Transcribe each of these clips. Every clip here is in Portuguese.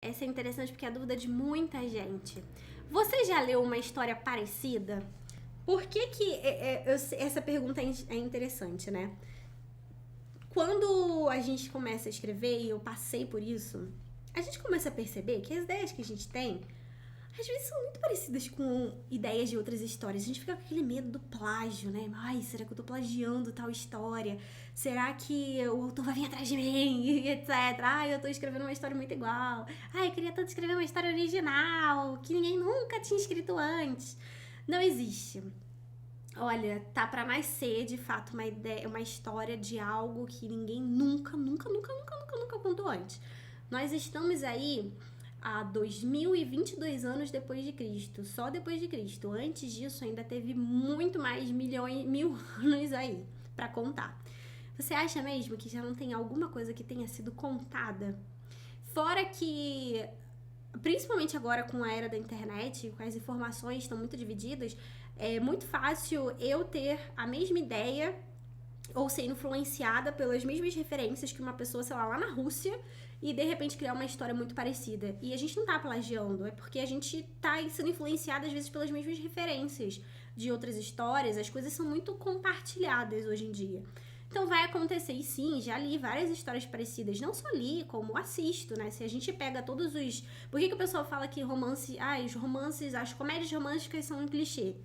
Essa é interessante porque é a dúvida de muita gente. Você já leu uma história parecida? Por que essa pergunta é interessante, né? Quando a gente começa a escrever, e eu passei por isso, a gente começa a perceber que as ideias que a gente tem, às vezes são muito parecidas com ideias de outras histórias. A gente fica com aquele medo do plágio, né? Ai, será que eu tô plagiando tal história? Será que o autor vai vir atrás de mim? E etc. Ai, eu tô escrevendo uma história muito igual. Ai, eu queria tanto escrever uma história original, que ninguém nunca tinha escrito antes. Não existe. Olha, tá pra nascer, de fato, uma ideia, uma história de algo que ninguém nunca contou antes. Nós estamos aí há 2022 anos depois de Cristo, só depois de Cristo. Antes disso, ainda teve muito mais mil anos aí pra contar. Você acha mesmo que já não tem alguma coisa que tenha sido contada? Fora que, principalmente agora com a era da internet, com as informações estão muito divididas, é muito fácil eu ter a mesma ideia ou ser influenciada pelas mesmas referências que uma pessoa, sei lá na Rússia, e de repente criar uma história muito parecida. E a gente não tá plagiando, é porque a gente tá sendo influenciada às vezes pelas mesmas referências de outras histórias. As coisas são muito compartilhadas hoje em dia. Então vai acontecer, e sim, já li várias histórias parecidas. Não só li, como assisto, né? Se a gente pega todos os... Por que o pessoal fala que os romances, as comédias românticas são um clichê?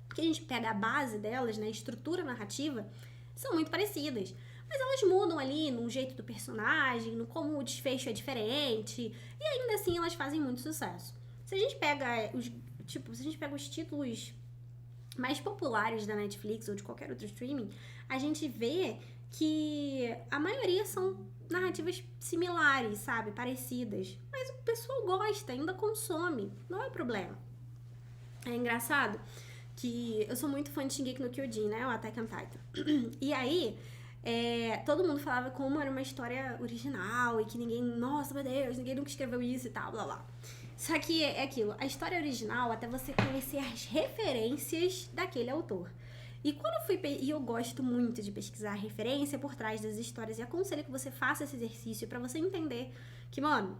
Porque a gente pega a base delas, né? A estrutura narrativa, são muito parecidas. Mas elas mudam ali no jeito do personagem, no como o desfecho é diferente. E ainda assim elas fazem muito sucesso. Se a gente pega os títulos mais populares da Netflix ou de qualquer outro streaming, a gente vê que a maioria são narrativas similares, sabe? Parecidas. Mas o pessoal gosta, ainda consome. Não é problema. É engraçado que eu sou muito fã de Shingeki no Kyojin, né? O Attack on Titan. E aí, todo mundo falava como era uma história original e que ninguém... Nossa, meu Deus, ninguém nunca escreveu isso e tal, blá blá. Só que é aquilo, a história original, até você conhecer as referências daquele autor. E quando eu e eu gosto muito de pesquisar a referência por trás das histórias, e aconselho que você faça esse exercício pra você entender que, mano,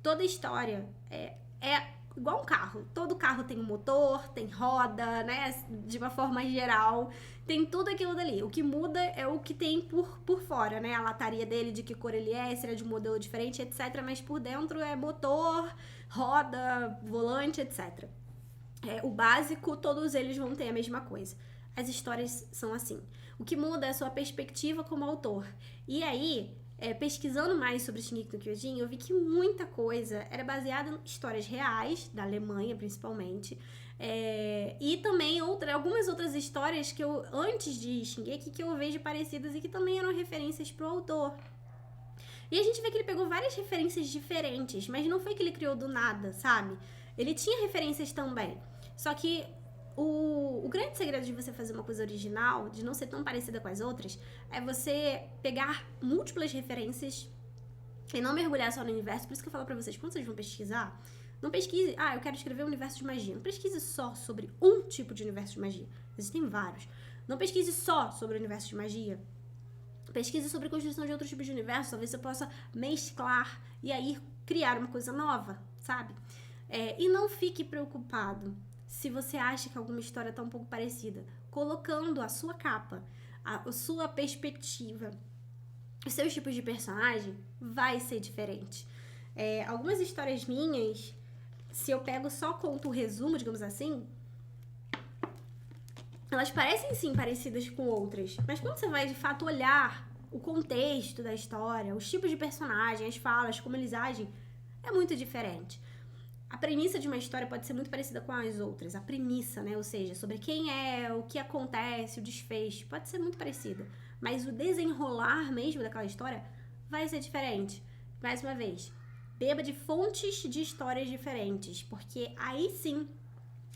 toda história é igual um carro. Todo carro tem um motor, tem roda, né? De uma forma geral, tem tudo aquilo dali. O que muda é o que tem por fora, né? A lataria dele, de que cor ele é, se ele é de um modelo diferente, etc. Mas por dentro é motor, roda, volante, etc. O básico, todos eles vão ter a mesma coisa. As histórias são assim. O que muda é a sua perspectiva como autor. E aí, pesquisando mais sobre Shingeki no Kyojin, eu vi que muita coisa era baseada em histórias reais, da Alemanha principalmente, e também algumas outras histórias que eu, antes de Shingeki, que eu vejo parecidas e que também eram referências pro autor. E a gente vê que ele pegou várias referências diferentes, mas não foi que ele criou do nada, sabe? Ele tinha referências também. Só que o grande segredo de você fazer uma coisa original, de não ser tão parecida com as outras, é você pegar múltiplas referências e não mergulhar só no universo. Por isso que eu falo pra vocês, quando vocês vão pesquisar, não pesquise, eu quero escrever um universo de magia. Não pesquise só sobre um tipo de universo de magia. Existem vários. Não pesquise só sobre o universo de magia. Pesquise sobre a construção de outros tipos de universo. Talvez você possa mesclar e aí criar uma coisa nova, sabe? E não fique preocupado se você acha que alguma história está um pouco parecida. Colocando a sua capa, a sua perspectiva, os seus tipos de personagem, vai ser diferente. Algumas histórias minhas, se eu pego só conto o resumo, digamos assim, elas parecem sim parecidas com outras, mas quando você vai de fato olhar o contexto da história, os tipos de personagem, as falas, como eles agem, é muito diferente. A premissa de uma história pode ser muito parecida com as outras. A premissa, né? Ou seja, sobre quem é, o que acontece, o desfecho, pode ser muito parecida. Mas o desenrolar mesmo daquela história vai ser diferente. Mais uma vez, beba de fontes de histórias diferentes, porque aí sim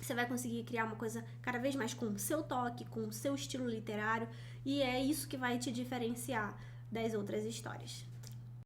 você vai conseguir criar uma coisa cada vez mais com o seu toque, com o seu estilo literário, e é isso que vai te diferenciar das outras histórias.